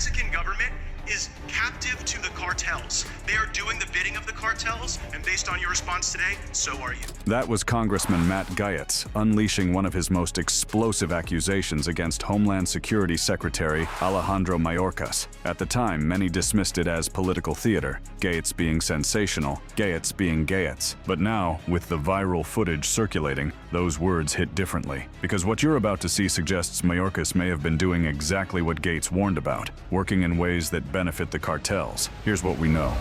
Mexican government is captive to the cartels. They are doing the bidding of the cartels, and based on your response today, so are you. That was Congressman Matt Gaetz unleashing one of his most explosive accusations against Homeland Security Secretary Alejandro Mayorkas. At the time, many dismissed it as political theater, Gaetz being sensational, Gaetz being Gaetz. But now, with the viral footage circulating, those words hit differently. Because what you're about to see suggests Mayorkas may have been doing exactly what Gaetz warned about, working in ways that benefit the cartels. Here's what we know.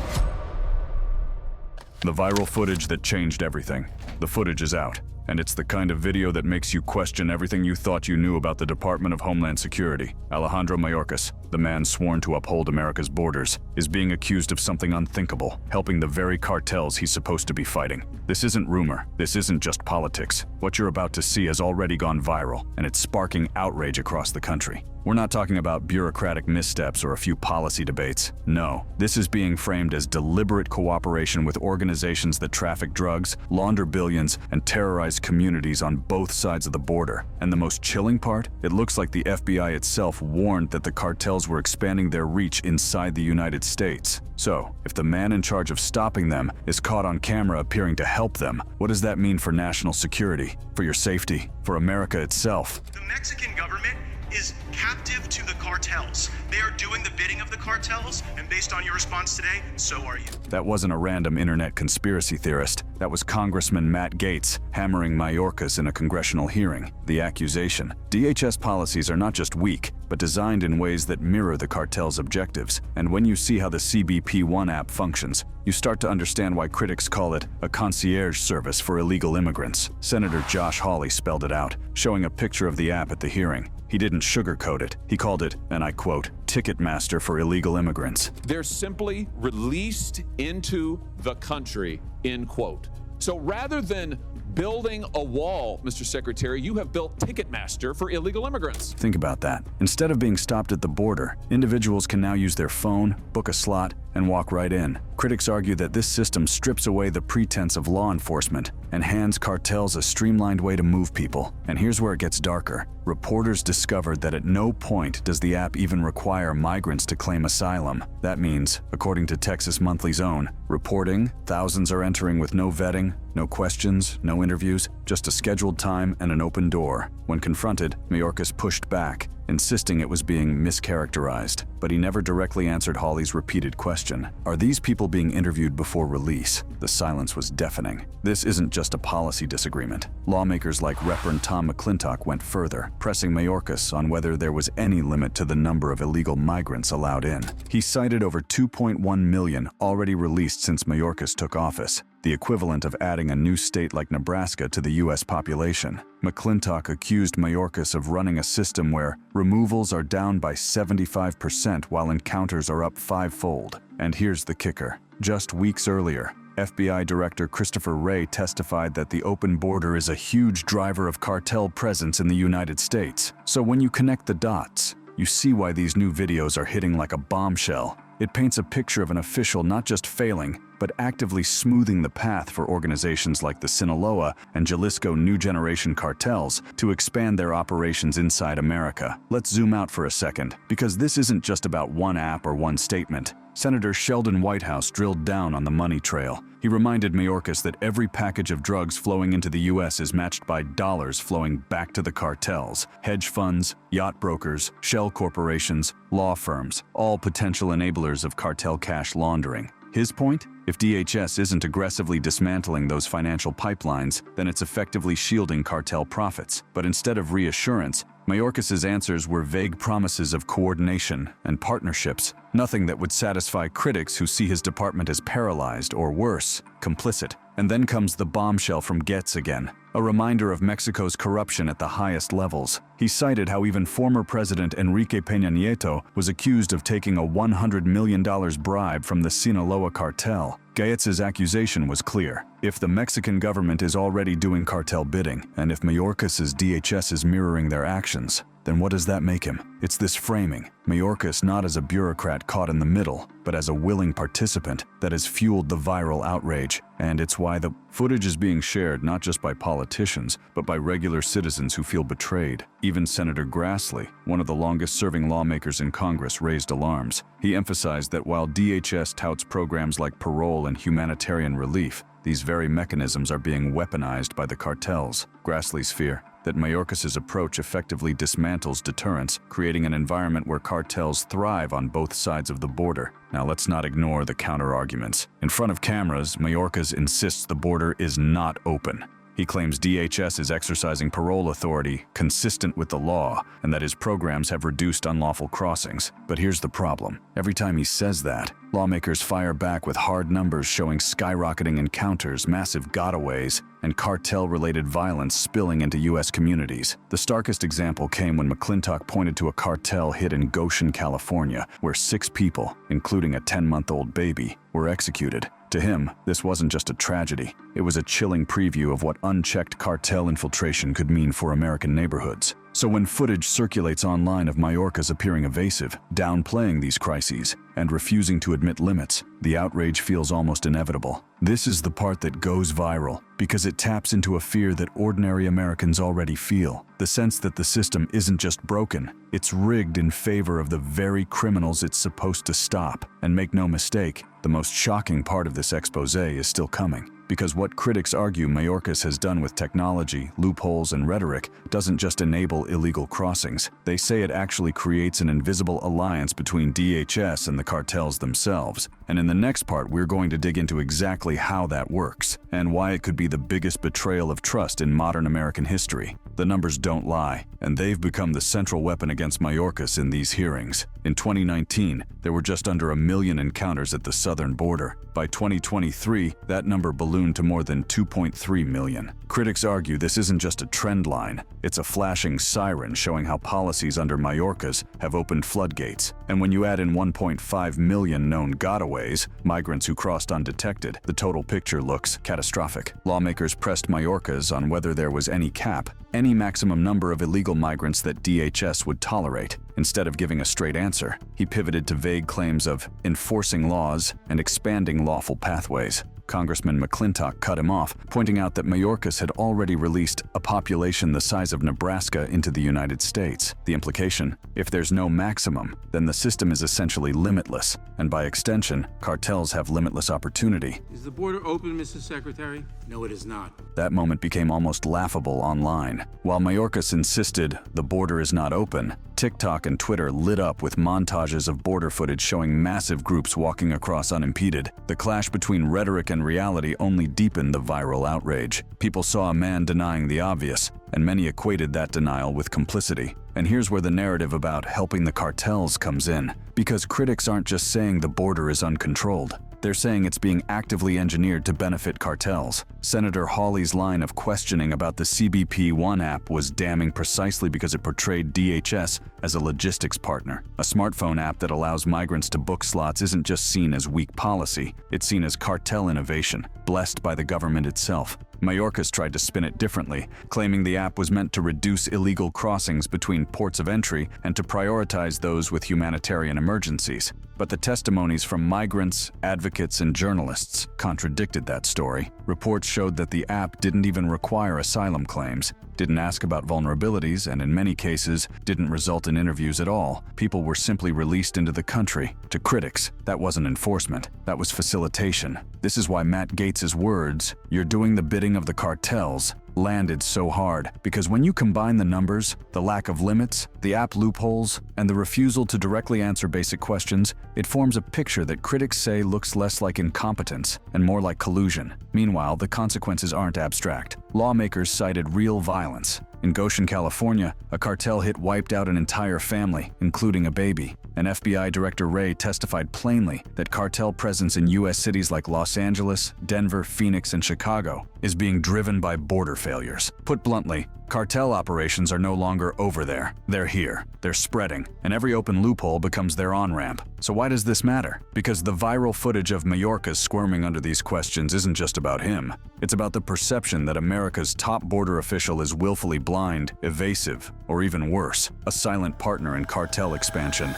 The viral footage that changed everything. The footage is out, and it's the kind of video that makes you question everything you thought you knew about the Department of Homeland Security. Alejandro Mayorkas, the man sworn to uphold America's borders, is being accused of something unthinkable, helping the very cartels he's supposed to be fighting. This isn't rumor. This isn't just politics. What you're about to see has already gone viral, and it's sparking outrage across the country. We're not talking about bureaucratic missteps or a few policy debates. No, this is being framed as deliberate cooperation with organizations that traffic drugs, launder billions, and terrorize communities on both sides of the border. And the most chilling part? It looks like the FBI itself warned that the cartels were expanding their reach inside the United States. So, if the man in charge of stopping them is caught on camera appearing to help them, what does that mean for national security, for your safety, for America itself? The Mexican government is captive to the cartels. They are doing the bidding of the cartels, and based on your response today, so are you. That wasn't a random internet conspiracy theorist. That was Congressman Matt Gaetz hammering Mayorkas in a congressional hearing. The accusation: DHS policies are not just weak, but designed in ways that mirror the cartel's objectives. And when you see how the CBP-1 app functions, you start to understand why critics call it a concierge service for illegal immigrants. Senator Josh Hawley spelled it out, showing a picture of the app at the hearing. He didn't sugarcoat it. He called it, and I quote, Ticketmaster for illegal immigrants. They're simply released into the country, end quote. So rather than building a wall, Mr. Secretary, you have built Ticketmaster for illegal immigrants. Think about that. Instead of being stopped at the border, individuals can now use their phone, book a slot, and walk right in. Critics argue that this system strips away the pretense of law enforcement and hands cartels a streamlined way to move people. And here's where it gets darker. Reporters discovered that at no point does the app even require migrants to claim asylum. That means, according to Texas Monthly's own reporting, thousands are entering with no vetting, no questions, no interviews, just a scheduled time and an open door. When confronted, Mayorkas pushed back, insisting it was being mischaracterized. But he never directly answered Hawley's repeated question. Are these people being interviewed before release? The silence was deafening. This isn't just a policy disagreement. Lawmakers like Reverend Tom McClintock went further, pressing Mayorkas on whether there was any limit to the number of illegal migrants allowed in. He cited over 2.1 million already released since Mayorkas took office, the equivalent of adding a new state like Nebraska to the U.S. population. McClintock accused Mayorkas of running a system where removals are down by 75% while encounters are up fivefold. And here's the kicker. Just weeks earlier, FBI Director Christopher Wray testified that the open border is a huge driver of cartel presence in the United States. So when you connect the dots, you see why these new videos are hitting like a bombshell. It paints a picture of an official not just failing, but actively smoothing the path for organizations like the Sinaloa and Jalisco New Generation cartels to expand their operations inside America. Let's zoom out for a second, because this isn't just about one app or one statement. Senator Sheldon Whitehouse drilled down on the money trail. He reminded Mayorkas that every package of drugs flowing into the U.S. is matched by dollars flowing back to the cartels, hedge funds, yacht brokers, shell corporations, law firms, all potential enablers of cartel cash laundering. His point? If DHS isn't aggressively dismantling those financial pipelines, then it's effectively shielding cartel profits. But instead of reassurance, Mayorkas' answers were vague promises of coordination and partnerships, nothing that would satisfy critics who see his department as paralyzed or worse, complicit. And then comes the bombshell from Gaetz again, a reminder of Mexico's corruption at the highest levels. He cited how even former President Enrique Peña Nieto was accused of taking a $100 million bribe from the Sinaloa cartel. Gaetz's accusation was clear. If the Mexican government is already doing cartel bidding, and if Mayorkas' DHS is mirroring their actions, Then what does that make him? It's this framing, Mayorkas not as a bureaucrat caught in the middle, but as a willing participant, that has fueled the viral outrage. And it's why the footage is being shared not just by politicians, but by regular citizens who feel betrayed. Even Senator Grassley, one of the longest-serving lawmakers in Congress, raised alarms. He emphasized that while DHS touts programs like parole and humanitarian relief, these very mechanisms are being weaponized by the cartels. Grassley's fear that Mayorkas' approach effectively dismantles deterrence, creating an environment where cartels thrive on both sides of the border. Now let's not ignore the counter-arguments. In front of cameras, Mayorkas insists the border is not open. He claims DHS is exercising parole authority consistent with the law and that his programs have reduced unlawful crossings. But here's the problem. Every time he says that, lawmakers fire back with hard numbers showing skyrocketing encounters, massive gotaways, and cartel-related violence spilling into U.S. communities. The starkest example came when McClintock pointed to a cartel hit in Goshen, California, where 6 people, including a 10-month-old baby, were executed. To him, this wasn't just a tragedy. It was a chilling preview of what unchecked cartel infiltration could mean for American neighborhoods. So when footage circulates online of Mayorkas appearing evasive, downplaying these crises, and refusing to admit limits, the outrage feels almost inevitable. This is the part that goes viral, because it taps into a fear that ordinary Americans already feel. The sense that the system isn't just broken, it's rigged in favor of the very criminals it's supposed to stop. And make no mistake, the most shocking part of this expose is still coming. Because what critics argue Mayorkas has done with technology, loopholes, and rhetoric doesn't just enable illegal crossings. They say it actually creates an invisible alliance between DHS and the cartels themselves. And in the next part, we're going to dig into exactly how that works, and why it could be the biggest betrayal of trust in modern American history. The numbers don't lie, and they've become the central weapon against Mayorkas in these hearings. In 2019, there were just under 1 million encounters at the southern border. By 2023, that number ballooned to more than 2.3 million. Critics argue this isn't just a trend line, it's a flashing siren showing how policies under Mayorkas have opened floodgates. And when you add in 1.5 million known gotaways, migrants who crossed undetected, the total picture looks catastrophic. Lawmakers pressed Mayorkas on whether there was any cap, any maximum number of illegal migrants that DHS would tolerate. Instead of giving a straight answer, he pivoted to vague claims of enforcing laws and expanding lawful pathways. Congressman McClintock cut him off, pointing out that Mayorkas had already released a population the size of Nebraska into the United States. The implication, if there's no maximum, then the system is essentially limitless, and by extension, cartels have limitless opportunity. Is the border open, Mr. Secretary? No, it is not. That moment became almost laughable online. While Mayorkas insisted the border is not open, TikTok and Twitter lit up with montages of border footage showing massive groups walking across unimpeded. The clash between rhetoric and reality only deepened the viral outrage. People saw a man denying the obvious, and many equated that denial with complicity. And here's where the narrative about helping the cartels comes in. Because critics aren't just saying the border is uncontrolled. They're saying it's being actively engineered to benefit cartels. Senator Hawley's line of questioning about the CBP One app was damning precisely because it portrayed DHS as a logistics partner. A smartphone app that allows migrants to book slots isn't just seen as weak policy, it's seen as cartel innovation, blessed by the government itself. Mayorkas tried to spin it differently, claiming the app was meant to reduce illegal crossings between ports of entry and to prioritize those with humanitarian emergencies. But the testimonies from migrants, advocates, and journalists contradicted that story. Reports showed that the app didn't even require asylum claims, didn't ask about vulnerabilities, and in many cases, didn't result in interviews at all. People were simply released into the country. To critics, that wasn't enforcement, that was facilitation. This is why Matt Gaetz's words, "You're doing the bidding of the cartels," landed so hard, because when you combine the numbers, the lack of limits, the app loopholes, and the refusal to directly answer basic questions, it forms a picture that critics say looks less like incompetence and more like collusion. Meanwhile, the consequences aren't abstract. Lawmakers cited real violence. In Goshen, California, a cartel hit wiped out an entire family, including a baby. And FBI Director Wray testified plainly that cartel presence in U.S. cities like Los Angeles, Denver, Phoenix, and Chicago is being driven by border failures. Put bluntly, Cartel operations are no longer over there. They're here. They're spreading. And every open loophole becomes their on-ramp. So why does this matter? Because the viral footage of Mayorkas squirming under these questions isn't just about him. It's about the perception that America's top border official is willfully blind, evasive, or even worse, a silent partner in cartel expansion.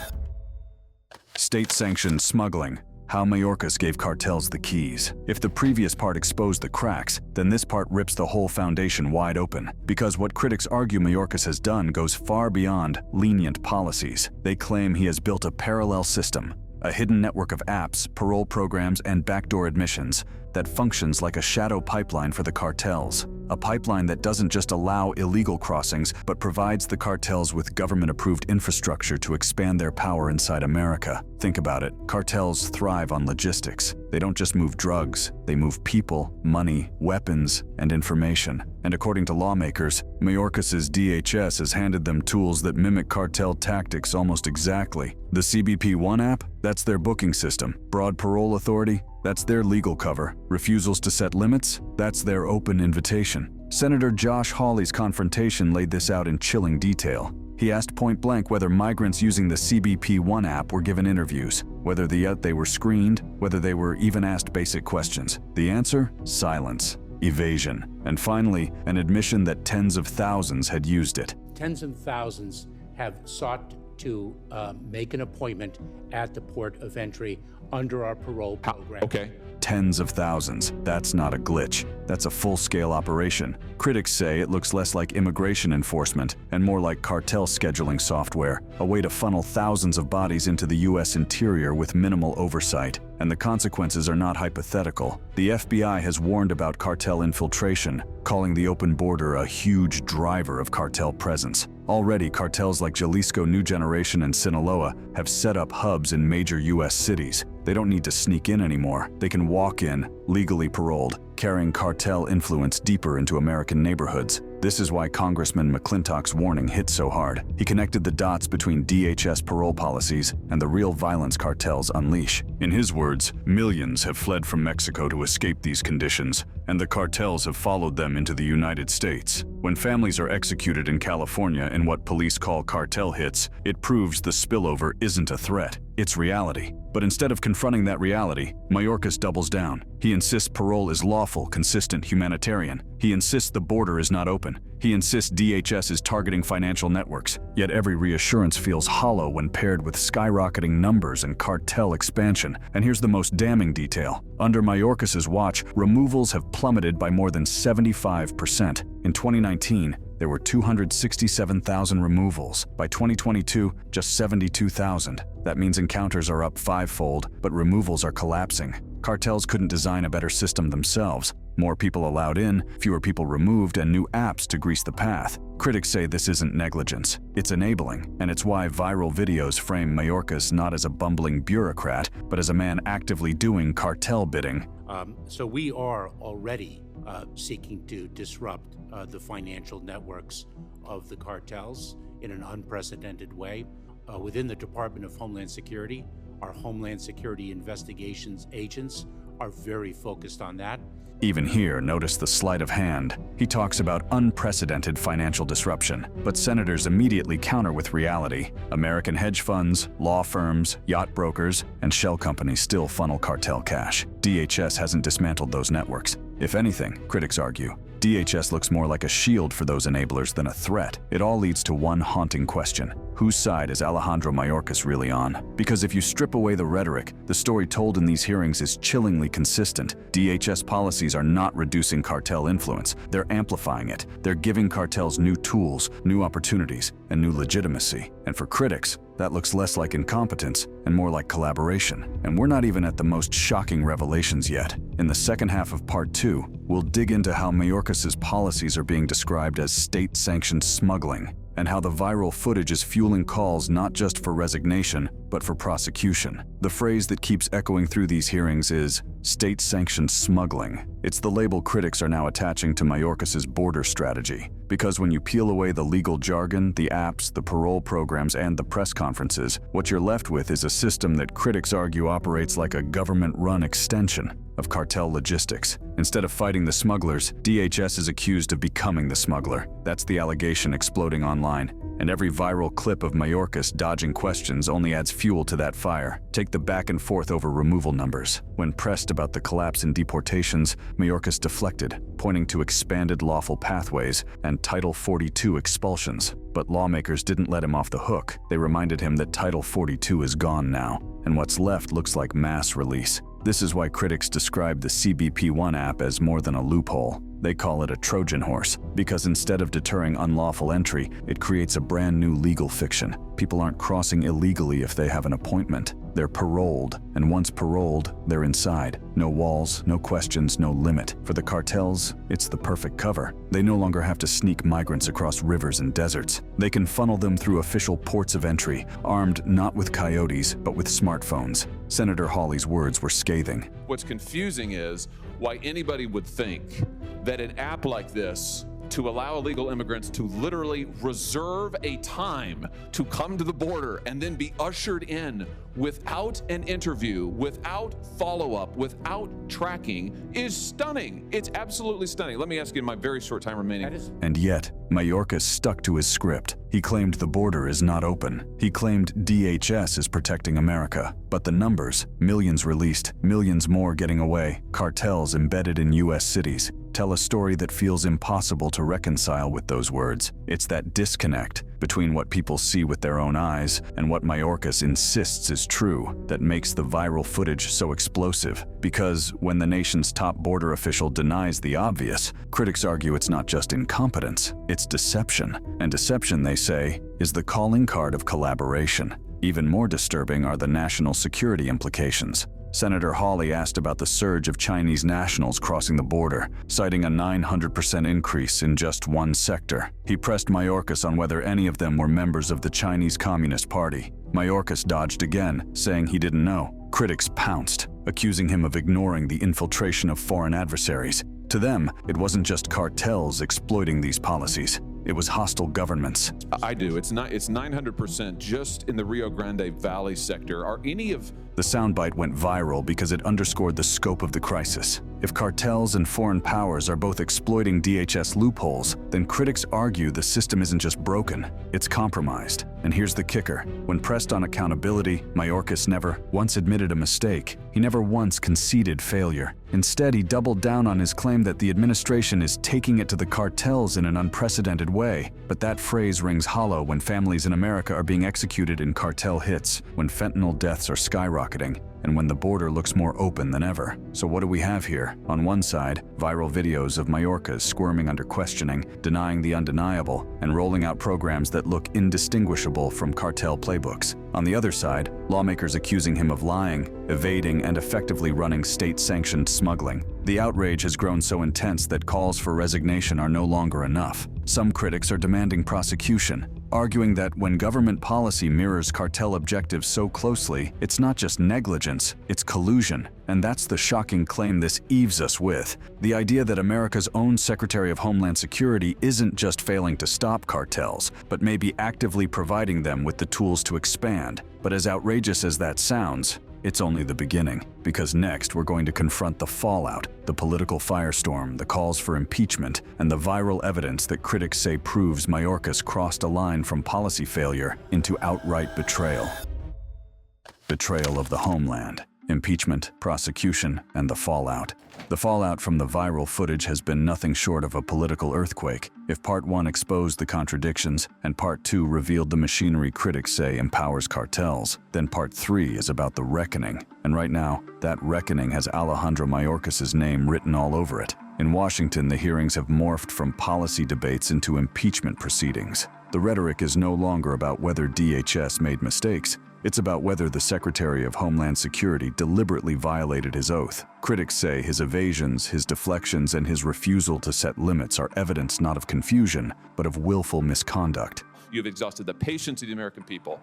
State-sanctioned smuggling. How Mayorkas gave cartels the keys. If the previous part exposed the cracks, then this part rips the whole foundation wide open. Because what critics argue Mayorkas has done goes far beyond lenient policies. They claim he has built a parallel system, a hidden network of apps, parole programs, and backdoor admissions that functions like a shadow pipeline for the cartels. A pipeline that doesn't just allow illegal crossings, but provides the cartels with government-approved infrastructure to expand their power inside America. Think about it. Cartels thrive on logistics. They don't just move drugs, they move people, money, weapons, and information. And according to lawmakers, Mayorkas' DHS has handed them tools that mimic cartel tactics almost exactly. The CBP One app? That's their booking system. Broad parole authority? That's their legal cover. Refusals to set limits? That's their open invitation. Senator Josh Hawley's confrontation laid this out in chilling detail. He asked point-blank whether migrants using the CBP One app were given interviews, whether they were screened, whether they were even asked basic questions. The answer? Silence. Evasion. And finally, an admission that tens of thousands had used it. Tens of thousands have sought to make an appointment at the port of entry under our parole program. Okay. Tens of thousands. That's not a glitch. That's a full-scale operation. Critics say it looks less like immigration enforcement and more like cartel scheduling software, a way to funnel thousands of bodies into the U.S. interior with minimal oversight. And the consequences are not hypothetical. The FBI has warned about cartel infiltration, calling the open border a huge driver of cartel presence. Already, cartels like Jalisco New Generation and Sinaloa have set up hubs in major U.S. cities. They don't need to sneak in anymore. They can walk in, legally paroled, carrying cartel influence deeper into American neighborhoods. This is why Congressman McClintock's warning hit so hard. He connected the dots between DHS parole policies and the real violence cartels unleash. In his words, millions have fled from Mexico to escape these conditions, and the cartels have followed them into the United States. When families are executed in California in what police call cartel hits, it proves the spillover isn't a threat, it's reality. But instead of confronting that reality, Mayorkas doubles down. He insists parole is lawful, consistent, humanitarian. He insists the border is not open. He insists DHS is targeting financial networks. Yet every reassurance feels hollow when paired with skyrocketing numbers and cartel expansion. And here's the most damning detail. Under Mayorkas' watch, removals have plummeted by more than 75%. In 2019, there were 267,000 removals. By 2022, just 72,000. That means encounters are up fivefold, but removals are collapsing. Cartels couldn't design a better system themselves. More people allowed in, fewer people removed, and new apps to grease the path. Critics say this isn't negligence, it's enabling, and it's why viral videos frame Mayorkas not as a bumbling bureaucrat, but as a man actively doing cartel bidding. So we are already seeking to disrupt the financial networks of the cartels in an unprecedented way. Within the Department of Homeland Security, our Homeland Security investigations agents are very focused on that. Even here, notice the sleight of hand. He talks about unprecedented financial disruption, but senators immediately counter with reality. American hedge funds, law firms, yacht brokers, and shell companies still funnel cartel cash. DHS hasn't dismantled those networks. If anything, critics argue, DHS looks more like a shield for those enablers than a threat. It all leads to one haunting question. Whose side is Alejandro Mayorkas really on? Because if you strip away the rhetoric, the story told in these hearings is chillingly consistent. DHS policies are not reducing cartel influence. They're amplifying it. They're giving cartels new tools, new opportunities, and new legitimacy. And for critics, that looks less like incompetence and more like collaboration. And we're not even at the most shocking revelations yet. In the second half of Part 2, we'll dig into how Mayorkas' policies are being described as state-sanctioned smuggling, and how the viral footage is fueling calls not just for resignation, but for prosecution. The phrase that keeps echoing through these hearings is state-sanctioned smuggling. It's the label critics are now attaching to Mayorkas' border strategy. Because when you peel away the legal jargon, the apps, the parole programs, and the press conferences, what you're left with is a system that critics argue operates like a government-run extension. of cartel logistics. Instead of fighting the smugglers, DHS is accused of becoming the smuggler. That's the allegation exploding online. And every viral clip of Mayorkas dodging questions only adds fuel to that fire. Take the back and forth over removal numbers. When pressed about the collapse in deportations, Mayorkas deflected, pointing to expanded lawful pathways and Title 42 expulsions. But lawmakers didn't let him off the hook. They reminded him that Title 42 is gone now, and what's left looks like mass release. This is why critics describe the CBP-1 app as more than a loophole. They call it a Trojan horse, because instead of deterring unlawful entry, it creates a brand new legal fiction. People aren't crossing illegally if they have an appointment. They're paroled, and once paroled, they're inside. No walls, no questions, no limit. For the cartels, it's the perfect cover. They no longer have to sneak migrants across rivers and deserts. They can funnel them through official ports of entry, armed not with coyotes, but with smartphones. Senator Hawley's words were scathing. What's confusing is why anybody would think that an app like this to allow illegal immigrants to literally reserve a time to come to the border and then be ushered in without an interview, without follow-up, without tracking is stunning. It's absolutely stunning. Let me ask you in my very short time remaining. And yet, Mayorkas stuck to his script. He claimed the border is not open. He claimed DHS is protecting America. But the numbers, millions released, millions more getting away, cartels embedded in U.S. cities, tell a story that feels impossible to reconcile with those words. It's that disconnect between what people see with their own eyes and what Mayorkas insists is true that makes the viral footage so explosive. Because when the nation's top border official denies the obvious, critics argue it's not just incompetence, it's deception. And deception, they say, is the calling card of collaboration. Even more disturbing are the national security implications. Senator Hawley asked about the surge of Chinese nationals crossing the border, citing a 900% increase in just one sector. He pressed Mayorkas on whether any of them were members of the Chinese Communist Party. Mayorkas dodged again, saying he didn't know. Critics pounced, accusing him of ignoring the infiltration of foreign adversaries. To them, it wasn't just cartels exploiting these policies. It was hostile governments. I do. It's 900% just in the Rio Grande Valley sector. Are any of The soundbite went viral because it underscored the scope of the crisis. If cartels and foreign powers are both exploiting DHS loopholes, then critics argue the system isn't just broken, it's compromised. And here's the kicker. When pressed on accountability, Mayorkas never once admitted a mistake. He never once conceded failure. Instead, he doubled down on his claim that the administration is taking it to the cartels in an unprecedented way. But that phrase rings hollow when families in America are being executed in cartel hits, when fentanyl deaths are skyrocketing, and when the border looks more open than ever. So what do we have here? On one side, viral videos of Mayorkas squirming under questioning, denying the undeniable, and rolling out programs that look indistinguishable from cartel playbooks. On the other side, lawmakers accusing him of lying, evading, and effectively running state-sanctioned smuggling. The outrage has grown so intense that calls for resignation are no longer enough. Some critics are demanding prosecution, arguing that when government policy mirrors cartel objectives so closely, it's not just negligence, it's collusion. And that's the shocking claim this eaves us with. The idea that America's own Secretary of Homeland Security isn't just failing to stop cartels, but maybe actively providing them with the tools to expand. But as outrageous as that sounds, it's only the beginning, because next we're going to confront the fallout, the political firestorm, the calls for impeachment, and the viral evidence that critics say proves Mayorkas crossed a line from policy failure into outright betrayal. Betrayal of the homeland. Impeachment, prosecution, and the fallout. The fallout from the viral footage has been nothing short of a political earthquake. If Part 1 exposed the contradictions, and Part 2 revealed the machinery critics say empowers cartels, then Part 3 is about the reckoning. And right now, that reckoning has Alejandro Mayorkas' name written all over it. In Washington, the hearings have morphed from policy debates into impeachment proceedings. The rhetoric is no longer about whether DHS made mistakes. It's about whether the Secretary of Homeland Security deliberately violated his oath. Critics say his evasions, his deflections, and his refusal to set limits are evidence not of confusion, but of willful misconduct. You've exhausted the patience of the American people.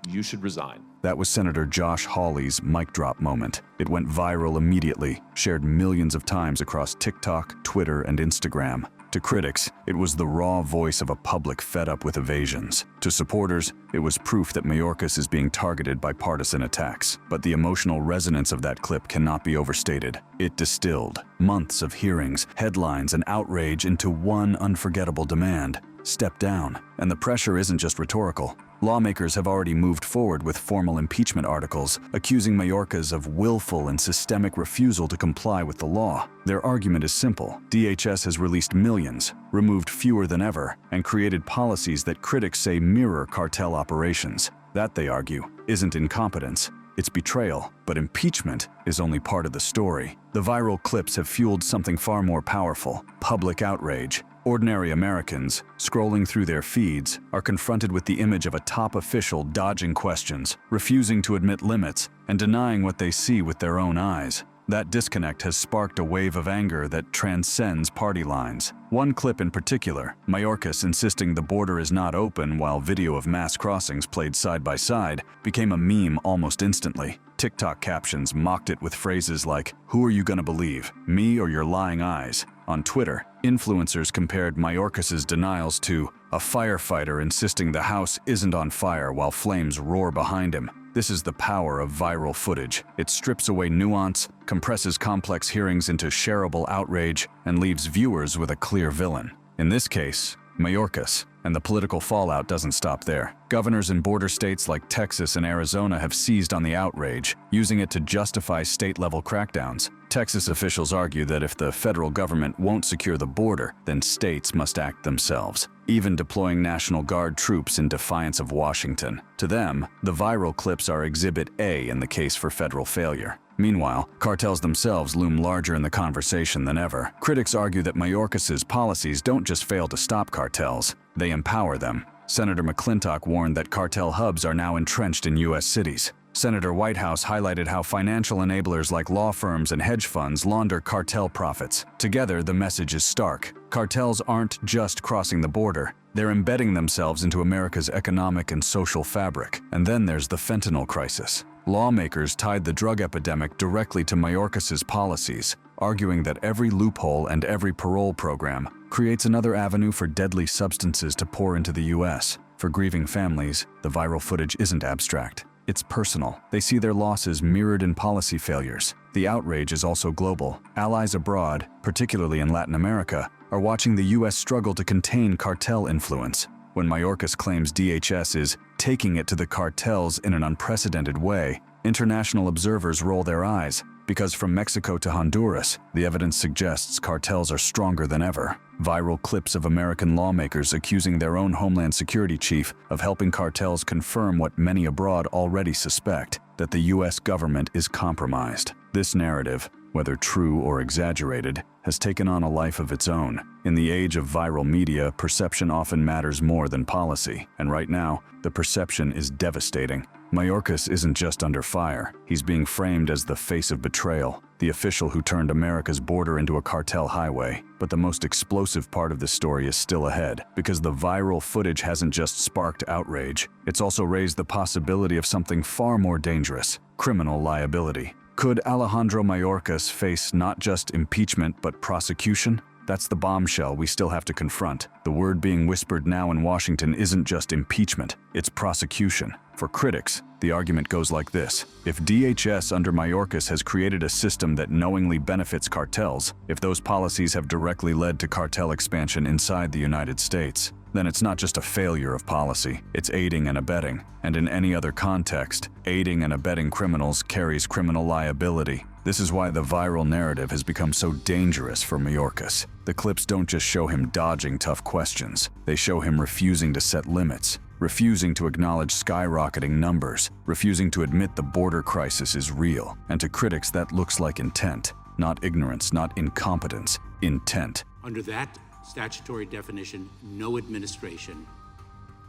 You should resign. That was Senator Josh Hawley's mic drop moment. It went viral immediately, shared millions of times across TikTok, Twitter, and Instagram. To critics, it was the raw voice of a public fed up with evasions. To supporters, it was proof that Mayorkas is being targeted by partisan attacks. But the emotional resonance of that clip cannot be overstated. It distilled months of hearings, headlines, and outrage into one unforgettable demand: step down. And the pressure isn't just rhetorical. Lawmakers have already moved forward with formal impeachment articles, accusing Mayorkas of willful and systemic refusal to comply with the law. Their argument is simple. DHS has released millions, removed fewer than ever, and created policies that critics say mirror cartel operations. That, they argue, isn't incompetence. It's betrayal, but impeachment is only part of the story. The viral clips have fueled something far more powerful: public outrage. Ordinary Americans, scrolling through their feeds, are confronted with the image of a top official dodging questions, refusing to admit limits, and denying what they see with their own eyes. That disconnect has sparked a wave of anger that transcends party lines. One clip in particular, Mayorkas insisting the border is not open while video of mass crossings played side by side, became a meme almost instantly. TikTok captions mocked it with phrases like, "Who are you gonna believe, me or your lying eyes?" On Twitter, influencers compared Mayorkas' denials to a firefighter insisting the house isn't on fire while flames roar behind him. This is the power of viral footage. It strips away nuance, compresses complex hearings into shareable outrage, and leaves viewers with a clear villain. In this case, Mayorkas. And the political fallout doesn't stop there. Governors in border states like Texas and Arizona have seized on the outrage, using it to justify state-level crackdowns. Texas officials argue that if the federal government won't secure the border, then states must act themselves, even deploying National Guard troops in defiance of Washington. To them, the viral clips are Exhibit A in the case for federal failure. Meanwhile, cartels themselves loom larger in the conversation than ever. Critics argue that Mayorkas' policies don't just fail to stop cartels, they empower them. Senator McClintock warned that cartel hubs are now entrenched in U.S. cities. Senator Whitehouse highlighted how financial enablers like law firms and hedge funds launder cartel profits. Together, the message is stark. Cartels aren't just crossing the border, they're embedding themselves into America's economic and social fabric. And then there's the fentanyl crisis. Lawmakers tied the drug epidemic directly to Mayorkas' policies, arguing that every loophole and every parole program creates another avenue for deadly substances to pour into the U.S. For grieving families, the viral footage isn't abstract. It's personal. They see their losses mirrored in policy failures. The outrage is also global. Allies abroad, particularly in Latin America, are watching the U.S. struggle to contain cartel influence. When Mayorkas claims DHS is taking it to the cartels in an unprecedented way, international observers roll their eyes, because from Mexico to Honduras, the evidence suggests cartels are stronger than ever. Viral clips of American lawmakers accusing their own Homeland Security chief of helping cartels confirm what many abroad already suspect, that the U.S. government is compromised. This narrative, whether true or exaggerated, has taken on a life of its own. In the age of viral media, perception often matters more than policy, and right now, the perception is devastating. Mayorkas isn't just under fire, he's being framed as the face of betrayal, the official who turned America's border into a cartel highway. But the most explosive part of this story is still ahead, because the viral footage hasn't just sparked outrage, it's also raised the possibility of something far more dangerous: criminal liability. Could Alejandro Mayorkas face not just impeachment but prosecution? That's the bombshell we still have to confront. The word being whispered now in Washington isn't just impeachment, it's prosecution. For critics, the argument goes like this: if DHS under Mayorkas has created a system that knowingly benefits cartels, if those policies have directly led to cartel expansion inside the United States, then it's not just a failure of policy, it's aiding and abetting. And in any other context, aiding and abetting criminals carries criminal liability. This is why the viral narrative has become so dangerous for Mayorkas. The clips don't just show him dodging tough questions, they show him refusing to set limits, refusing to acknowledge skyrocketing numbers, refusing to admit the border crisis is real. And to critics, that looks like intent. Not ignorance, not incompetence, intent. Under that statutory definition, no administration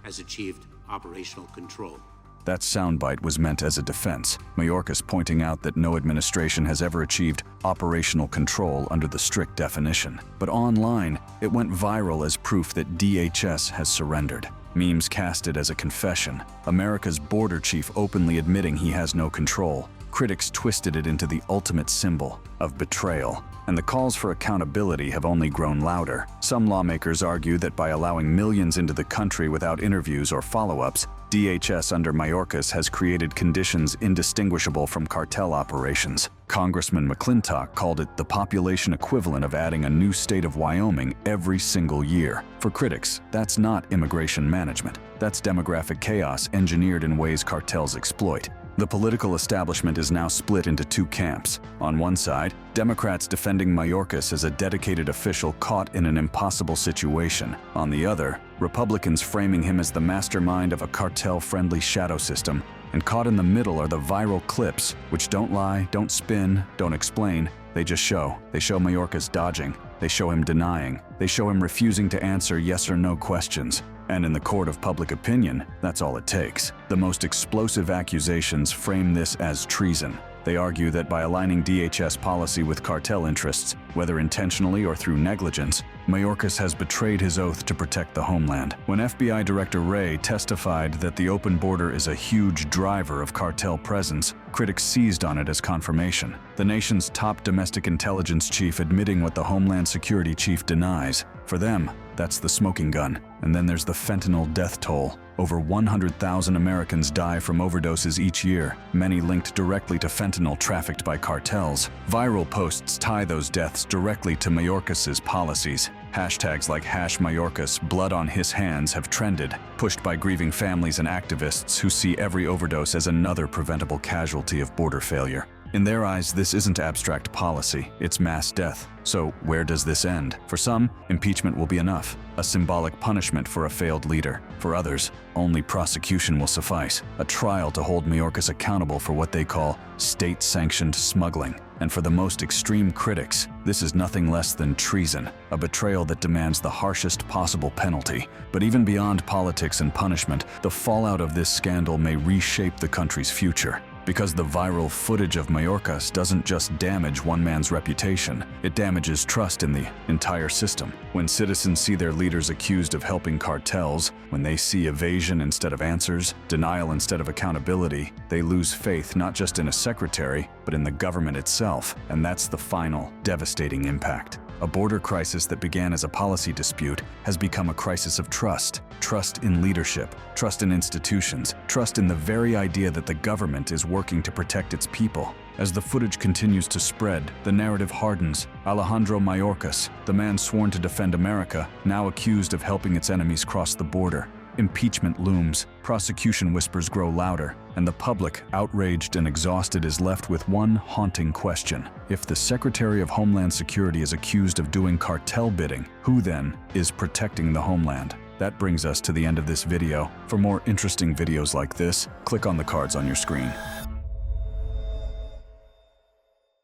has achieved operational control. That soundbite was meant as a defense, Mayorkas pointing out that no administration has ever achieved operational control under the strict definition. But online, it went viral as proof that DHS has surrendered. Memes cast it as a confession, America's border chief openly admitting he has no control. Critics twisted it into the ultimate symbol of betrayal. and the calls for accountability have only grown louder. Some lawmakers argue that by allowing millions into the country without interviews or follow-ups, DHS under Mayorkas has created conditions indistinguishable from cartel operations. Congressman McClintock called it the population equivalent of adding a new state of Wyoming every single year. For critics, that's not immigration management. That's demographic chaos engineered in ways cartels exploit. The political establishment is now split into two camps. On one side, Democrats defending Mayorkas as a dedicated official caught in an impossible situation. On the other, Republicans framing him as the mastermind of a cartel-friendly shadow system. And caught in the middle are the viral clips, which don't lie, don't spin, don't explain. They just show. They show Mayorkas dodging. They show him denying. They show him refusing to answer yes or no questions. And in the court of public opinion, that's all it takes. The most explosive accusations frame this as treason. They argue that by aligning DHS policy with cartel interests, whether intentionally or through negligence, Mayorkas has betrayed his oath to protect the homeland. When FBI Director Wray testified that the open border is a huge driver of cartel presence, critics seized on it as confirmation. The nation's top domestic intelligence chief admitting what the Homeland Security chief denies. For them, that's the smoking gun. And then there's the fentanyl death toll. Over 100,000 Americans die from overdoses each year, many linked directly to fentanyl trafficked by cartels. Viral posts tie those deaths directly to Mayorkas' policies. Hashtags like #Mayorkas, blood on his hands have trended, pushed by grieving families and activists who see every overdose as another preventable casualty of border failure. In their eyes, this isn't abstract policy, it's mass death. So where does this end? For some, impeachment will be enough, a symbolic punishment for a failed leader. For others, only prosecution will suffice, a trial to hold Mayorkas accountable for what they call state-sanctioned smuggling. And for the most extreme critics, this is nothing less than treason, a betrayal that demands the harshest possible penalty. But even beyond politics and punishment, the fallout of this scandal may reshape the country's future. Because the viral footage of Mayorkas doesn't just damage one man's reputation, it damages trust in the entire system. When citizens see their leaders accused of helping cartels, when they see evasion instead of answers, denial instead of accountability, they lose faith not just in a secretary, but in the government itself. And that's the final, devastating impact. A border crisis that began as a policy dispute has become a crisis of trust. Trust in leadership, trust in institutions, trust in the very idea that the government is working to protect its people. As the footage continues to spread, the narrative hardens. Alejandro Mayorkas, the man sworn to defend America, now accused of helping its enemies cross the border. Impeachment looms, prosecution whispers grow louder, and the public, outraged and exhausted, is left with one haunting question. If the Secretary of Homeland Security is accused of doing cartel bidding, who then is protecting the homeland? That brings us to the end of this video. For more interesting videos like this, click on the cards on your screen.